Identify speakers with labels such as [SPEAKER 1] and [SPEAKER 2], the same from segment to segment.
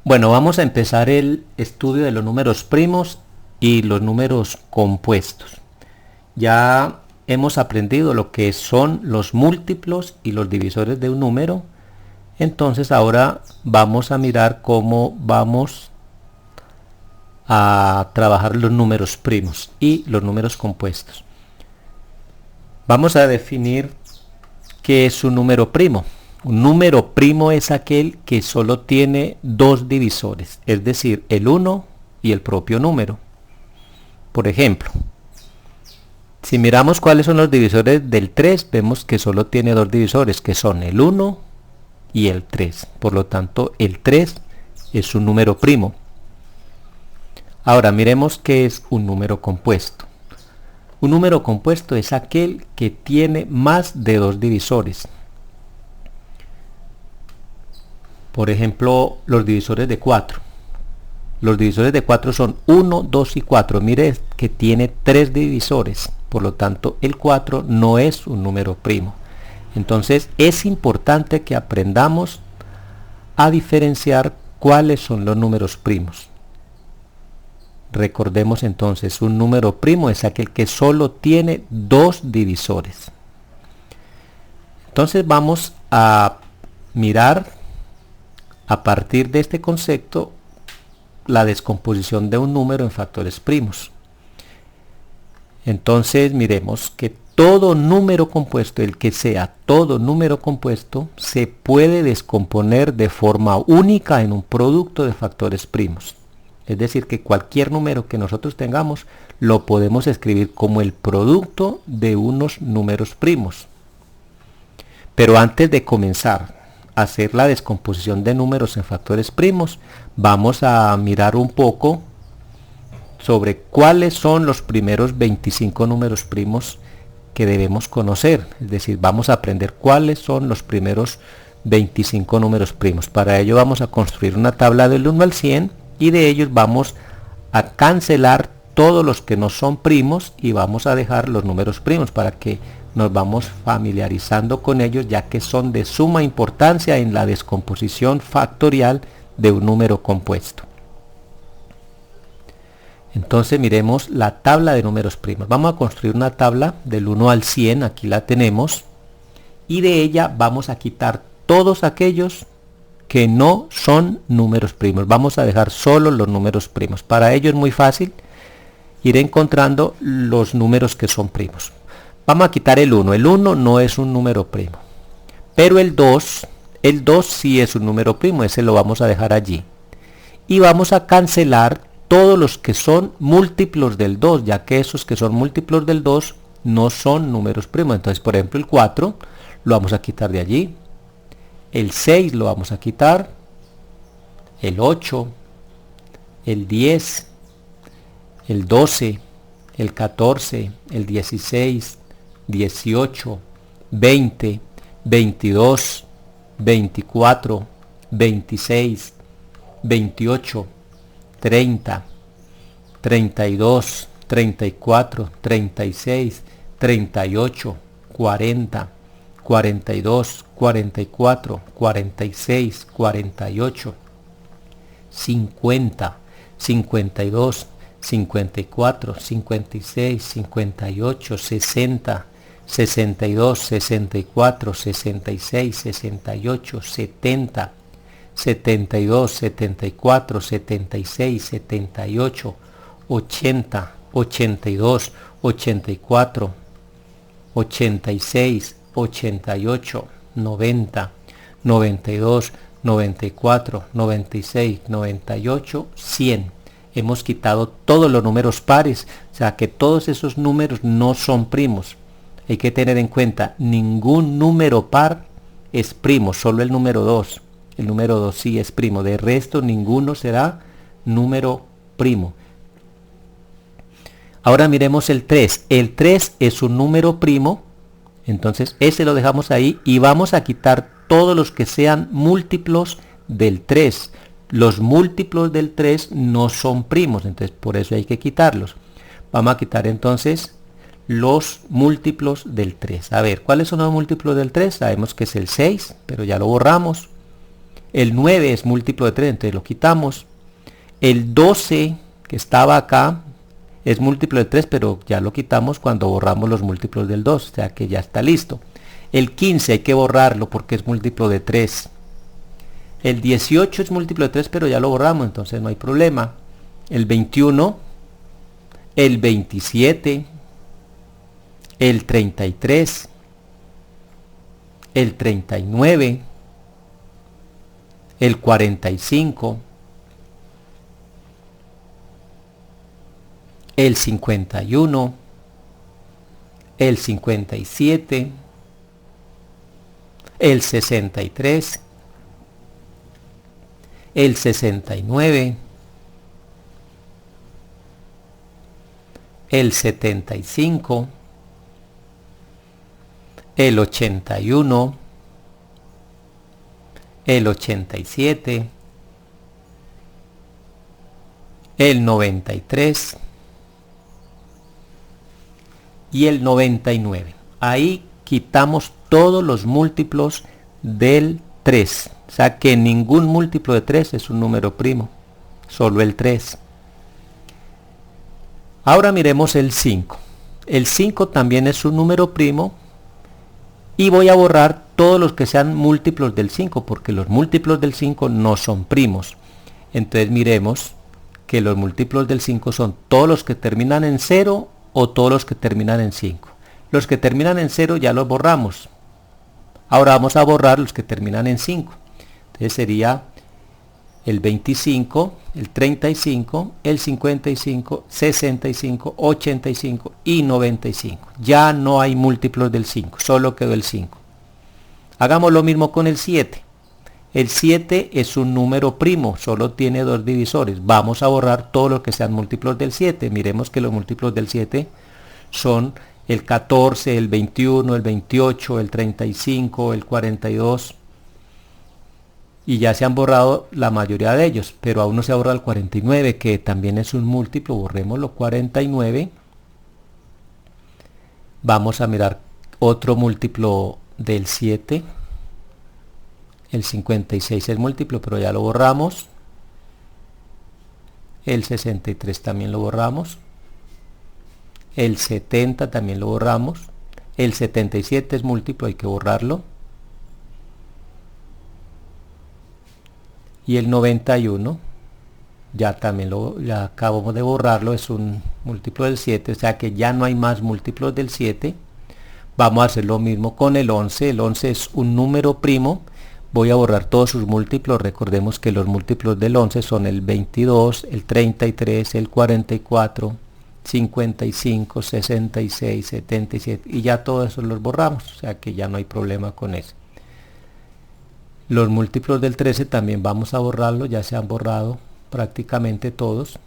[SPEAKER 1] Bueno, vamos a empezar el estudio de los números primos y los números compuestos. Ya hemos aprendido lo que son los múltiplos y los divisores de un número. Entonces ahora vamos a mirar cómo vamos a trabajar los números primos y los números compuestos. Vamos a definir qué es un número primo. Un número primo es aquel que solo tiene dos divisores, es decir, el 1 y el propio número. Por ejemplo, si miramos cuáles son los divisores del 3, vemos que solo tiene dos divisores, que son el 1 y el 3. Por lo tanto, el 3 es un número primo. Ahora miremos qué es un número compuesto. Un número compuesto es aquel que tiene más de dos divisores. Por ejemplo, los divisores de 4. Los divisores de 4 son 1, 2 y 4. Mire que tiene tres divisores. Por lo tanto, el 4 no es un número primo. Entonces, es importante que aprendamos a diferenciar cuáles son los números primos. Recordemos entonces, un número primo es aquel que solo tiene dos divisores. Entonces, vamos a mirar a partir de este concepto la descomposición de un número en factores primos. Entonces miremos que todo número compuesto, el que sea todo número compuesto, se puede descomponer de forma única en un producto de factores primos. Es decir, que cualquier número que nosotros tengamos lo podemos escribir como el producto de unos números primos. Pero antes de comenzar hacer la descomposición de números en factores primos, vamos a mirar un poco sobre cuáles son los primeros 25 números primos que debemos conocer. Es decir, vamos a aprender cuáles son los primeros 25 números primos. Para ello vamos a construir una tabla del 1 al 100 y de ellos vamos a cancelar todos los que no son primos y vamos a dejar los números primos para que nos vamos familiarizando con ellos, ya que son de suma importancia en la descomposición factorial de un número compuesto. Entonces miremos la tabla de números primos. Vamos a construir una tabla del 1 al 100, aquí la tenemos, y de ella vamos a quitar todos aquellos que no son números primos. Vamos a dejar solo los números primos. Para ello es muy fácil ir encontrando los números que son primos. Vamos a quitar el 1. El 1 no es un número primo. Pero el 2 sí es un número primo. Ese lo vamos a dejar allí. Y vamos a cancelar todos los que son múltiplos del 2, ya que esos que son múltiplos del 2 no son números primos. Entonces, por ejemplo, el 4 lo vamos a quitar de allí. El 6 lo vamos a quitar. El 8. El 10. El 12. El 14. El 16. 18, 20, 22, 24, 26, 28, 30, 32, 34, 36, 38, 40, 42, 44, 46, 48, 50, 52, 54, 56, 58, 60, 62, 64, 66, 68, 70, 72, 74, 76, 78, 80, 82, 84, 86, 88, 90, 92, 94, 96, 98, 100. Hemos quitado todos los números pares, o sea que todos esos números no son primos. Hay que tener en cuenta, ningún número par es primo, solo el número 2. El número 2 sí es primo, de resto ninguno será número primo. Ahora miremos el 3. El 3 es un número primo, entonces ese lo dejamos ahí y vamos a quitar todos los que sean múltiplos del 3. Los múltiplos del 3 no son primos, entonces por eso hay que quitarlos. Vamos a quitar entonces los múltiplos del 3. A ver, ¿cuáles son los múltiplos del 3? Sabemos que es el 6, pero ya lo borramos. El 9 es múltiplo de 3, entonces lo quitamos. El 12 que estaba acá es múltiplo de 3, pero ya lo quitamos cuando borramos los múltiplos del 2, o sea que ya está listo. El 15 hay que borrarlo porque es múltiplo de 3. El 18 es múltiplo de 3, pero ya lo borramos, entonces no hay problema. El 21, el 27, el 33, el 39, el 45, el 51, el 57, el 63, el 69, el 75, el 81, el 87, el 93 y el 99. Ahí quitamos todos los múltiplos del 3. O sea que ningún múltiplo de 3 es un número primo, solo el 3. Ahora miremos el 5. El 5 también es un número primo y voy a borrar todos los que sean múltiplos del 5 porque los múltiplos del 5 no son primos. Entonces miremos que los múltiplos del 5 son todos los que terminan en 0 o todos los que terminan en 5. Los que terminan en 0 ya los borramos. Ahora vamos a borrar los que terminan en 5. Entonces sería el 25, el 35, el 55, 65, 85 y 95. Ya no hay múltiplos del 5, solo quedó el 5. Hagamos lo mismo con el 7. El 7 es un número primo, solo tiene dos divisores. Vamos a borrar todos los que sean múltiplos del 7. Miremos que los múltiplos del 7 son el 14, el 21, el 28, el 35, el 42. Y ya se han borrado la mayoría de ellos, pero aún no se ha borrado el 49, que también es un múltiplo. Borrémoslo, 49. Vamos a mirar otro múltiplo del 7. El 56 es múltiplo, pero ya lo borramos. El 63 también lo borramos. El 70 también lo borramos. El 77 es múltiplo, hay que borrarlo. Y el 91 ya también ya acabamos de borrarlo, es un múltiplo del 7, o sea que ya no hay más múltiplos del 7. Vamos a hacer lo mismo con el 11. El 11 es un número primo. Voy a borrar todos sus múltiplos. Recordemos que los múltiplos del 11 son el 22, el 33, el 44, 55, 66, 77 y ya todos esos los borramos, o sea que ya no hay problema con eso. Los múltiplos del 13 también vamos a borrarlo, ya se han borrado prácticamente todos.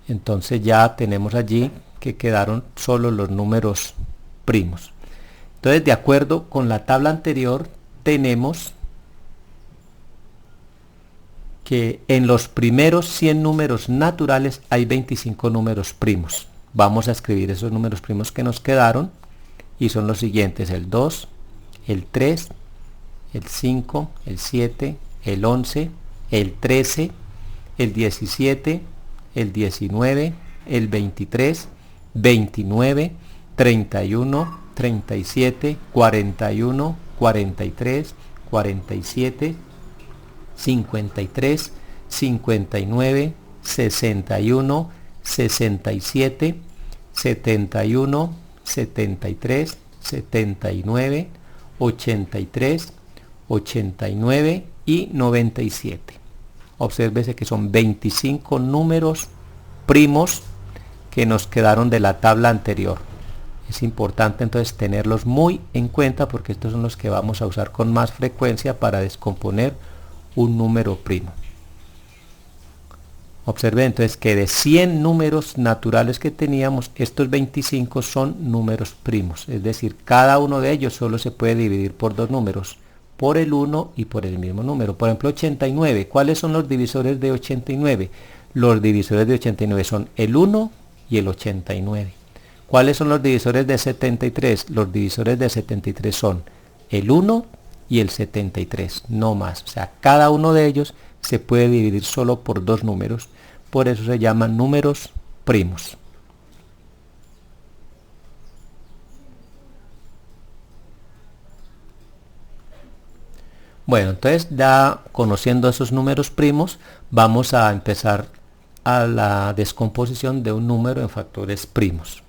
[SPEAKER 1] Entonces ya tenemos allí que quedaron solo los números primos. Entonces, de acuerdo con la tabla anterior, tenemos que en los primeros 100 números naturales hay 25 números primos. Vamos a escribir esos números primos que nos quedaron y son los siguientes: el 2, el 3, el 5, el 7, el 11, el 13, el 17, el 19, el 23, 29, 31, 37, 41, 43, 47, 53, 59, 61, 67, 71, 73, 79, 83, 89 y 97. Obsérvese que son 25 números primos que nos quedaron de la tabla anterior. Es importante entonces tenerlos muy en cuenta porque estos son los que vamos a usar con más frecuencia para descomponer un número primo. Observen entonces que de 100 números naturales que teníamos, estos 25 son números primos, es decir, cada uno de ellos solo se puede dividir por dos números, por el 1 y por el mismo número. Por ejemplo, 89, ¿cuáles son los divisores de 89? Los divisores de 89 son el 1 y el 89. ¿Cuáles son los divisores de 73? Los divisores de 73 son el 1 y el 73, no más. O sea, cada uno de ellos se puede dividir solo por dos números, por eso se llaman números primos. Bueno, entonces ya conociendo esos números primos, vamos a empezar a la descomposición de un número en factores primos.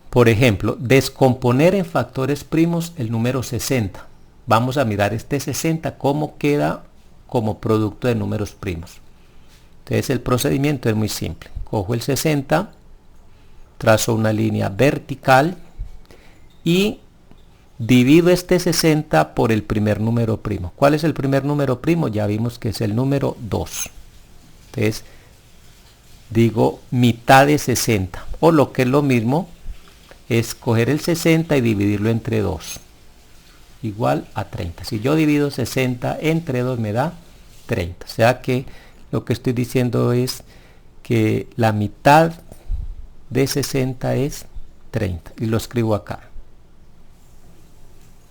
[SPEAKER 1] Por ejemplo, descomponer en factores primos el número 60. Vamos a mirar este 60 cómo queda como producto de números primos. Entonces el procedimiento es muy simple. Cojo el 60, trazo una línea vertical y divido este 60 por el primer número primo. ¿Cuál es el primer número primo? Ya vimos que es el número 2. Entonces digo mitad de 60, o lo que es lo mismo es coger el 60 y dividirlo entre 2, igual a 30. Si yo divido 60 entre 2 me da 30. O sea que lo que estoy diciendo es que la mitad de 60 es 30. Y lo escribo acá.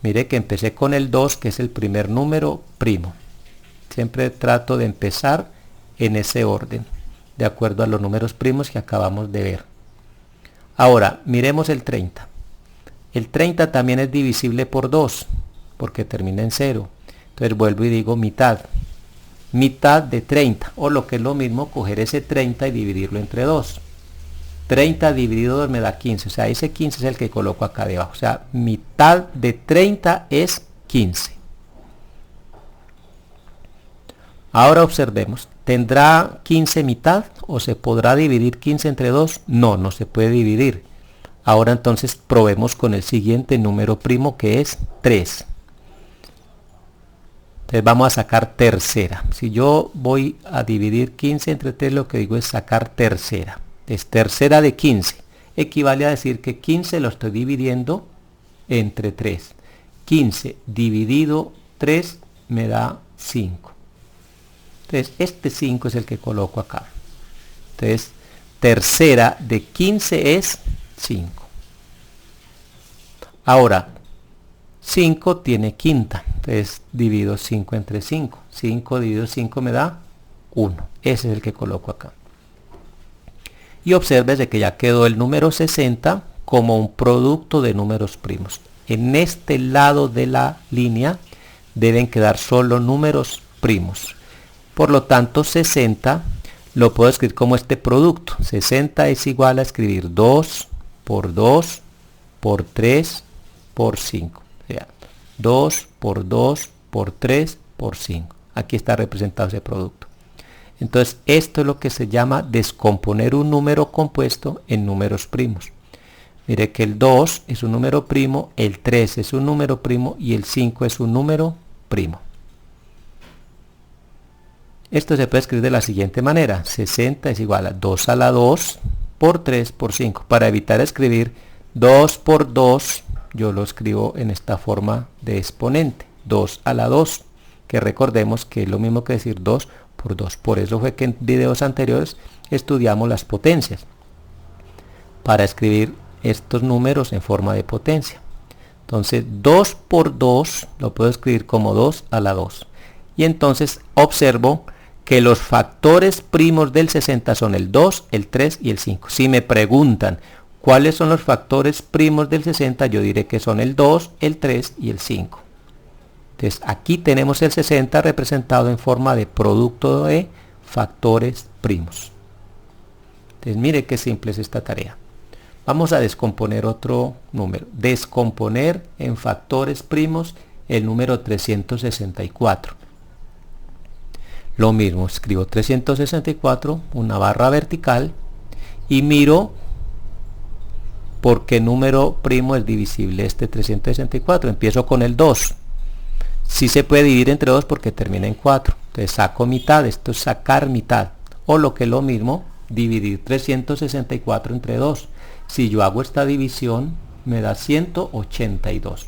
[SPEAKER 1] Mire que empecé con el 2, que es el primer número primo. Siempre trato de empezar en ese orden, de acuerdo a los números primos que acabamos de ver. Ahora, miremos el 30. El 30 también es divisible por 2, porque termina en 0. Entonces vuelvo y digo mitad. Mitad de 30, o lo que es lo mismo, coger ese 30 y dividirlo entre 2. 30 dividido 2 me da 15, o sea, ese 15 es el que coloco acá debajo. O sea, mitad de 30 es 15. Ahora observemos, ¿tendrá 15 mitad o se podrá dividir 15 entre 2? No, no se puede dividir. Ahora entonces probemos con el siguiente número primo, que es 3. Entonces vamos a sacar tercera. Si yo voy a dividir 15 entre 3, lo que digo es sacar tercera. Es tercera de 15. Equivale a decir que 15 lo estoy dividiendo entre 3. 15 dividido 3 me da 5. Entonces este 5 es el que coloco acá. Entonces tercera de 15 es 5. Ahora 5 tiene quinta. Entonces divido 5 entre 5. 5 dividido 5 me da 1. Ese es el que coloco acá. Y obsérvese que ya quedó el número 60 como un producto de números primos. En este lado de la línea deben quedar solo números primos. Por lo tanto, 60 lo puedo escribir como este producto. 60 es igual a escribir 2 por 2 por 3 por 5. O sea, 2 por 2 por 3 por 5. Aquí está representado ese producto. Entonces, esto es lo que se llama descomponer un número compuesto en números primos. Mire que el 2 es un número primo, el 3 es un número primo y el 5 es un número primo. Esto se puede escribir de la siguiente manera. 60 es igual a 2 a la 2 por 3 por 5. Para evitar escribir 2 por 2, yo lo escribo en esta forma de exponente. 2 a la 2, que recordemos que es lo mismo que decir 2 por 2. Por eso fue que en videos anteriores estudiamos las potencias, para escribir estos números en forma de potencia. Entonces 2 por 2 lo puedo escribir como 2 a la 2. Y entonces observo que los factores primos del 60 son el 2, el 3 y el 5. Si me preguntan cuáles son los factores primos del 60, yo diré que son el 2, el 3 y el 5. Entonces aquí tenemos el 60 representado en forma de producto de factores primos. Entonces mire qué simple es esta tarea. Vamos a descomponer otro número. Descomponer en factores primos el número 364. Lo mismo, escribo 364, una barra vertical, y miro por qué número primo es divisible este 364. Empiezo con el 2. Sí se puede dividir entre 2 porque termina en 4. Entonces saco mitad, esto es sacar mitad. O lo que es lo mismo, dividir 364 entre 2. Si yo hago esta división, me da 182.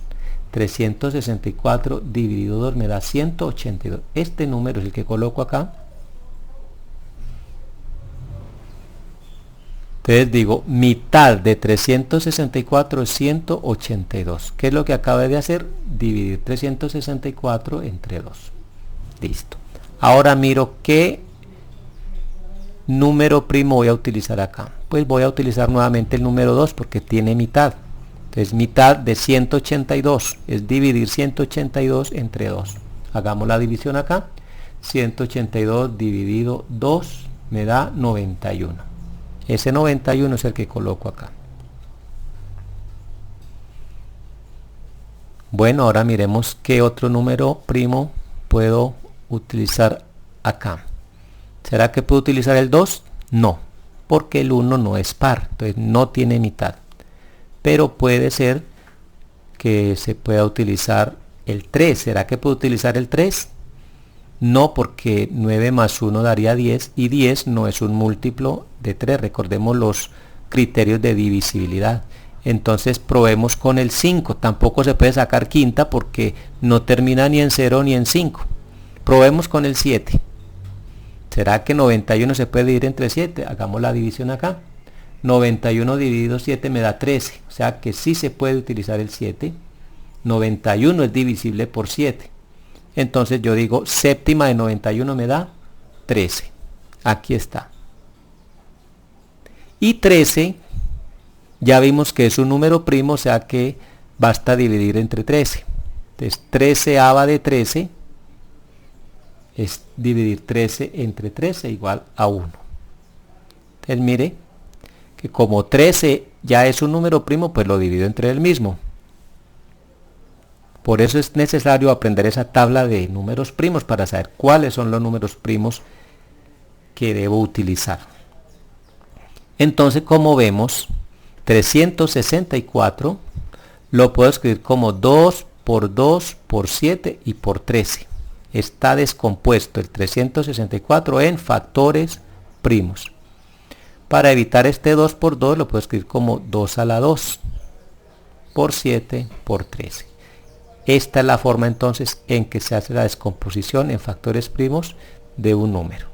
[SPEAKER 1] 364 dividido 2 me da 182. Este número es el que coloco acá. Entonces digo, mitad de 364 es 182. ¿Qué es lo que acabé de hacer? Dividir 364 entre 2. Listo. Ahora miro qué número primo voy a utilizar acá. Pues voy a utilizar nuevamente el número 2 porque tiene mitad. Entonces mitad de 182 es dividir 182 entre 2. Hagamos la división acá. 182 dividido 2 me da 91. Ese 91 es el que coloco acá. Bueno, ahora miremos qué otro número primo puedo utilizar acá. ¿Será que puedo utilizar el 2? No, porque el 1 no es par, entonces no tiene mitad. Pero puede ser que se pueda utilizar el 3. ¿Será que puedo utilizar el 3? No, porque 9 más 1 daría 10 y 10 no es un múltiplo de 3. Recordemos los criterios de divisibilidad. Entonces probemos con el 5. Tampoco se puede sacar quinta porque no termina ni en 0 ni en 5. Probemos con el 7. ¿Será que 91 se puede dividir entre 7? Hagamos la división acá. 91 dividido 7 me da 13. O sea que sí se puede utilizar el 7. 91 es divisible por 7. Entonces yo digo séptima de 91 me da 13. Aquí está. Y 13 ya vimos que es un número primo, o sea que basta dividir entre 13. Entonces 13ava de 13 es dividir 13 entre 13 igual a 1. Entonces mire que como 13 ya es un número primo, pues lo divido entre el mismo. Por eso es necesario aprender esa tabla de números primos para saber cuáles son los números primos que debo utilizar. Entonces, como vemos, 364 lo puedo escribir como 2 por 2 por 7 y por 13. Está descompuesto el 364 en factores primos. Para evitar este 2 por 2 lo puedo escribir como 2 a la 2 por 7 por 13. Esta es la forma entonces en que se hace la descomposición en factores primos de un número.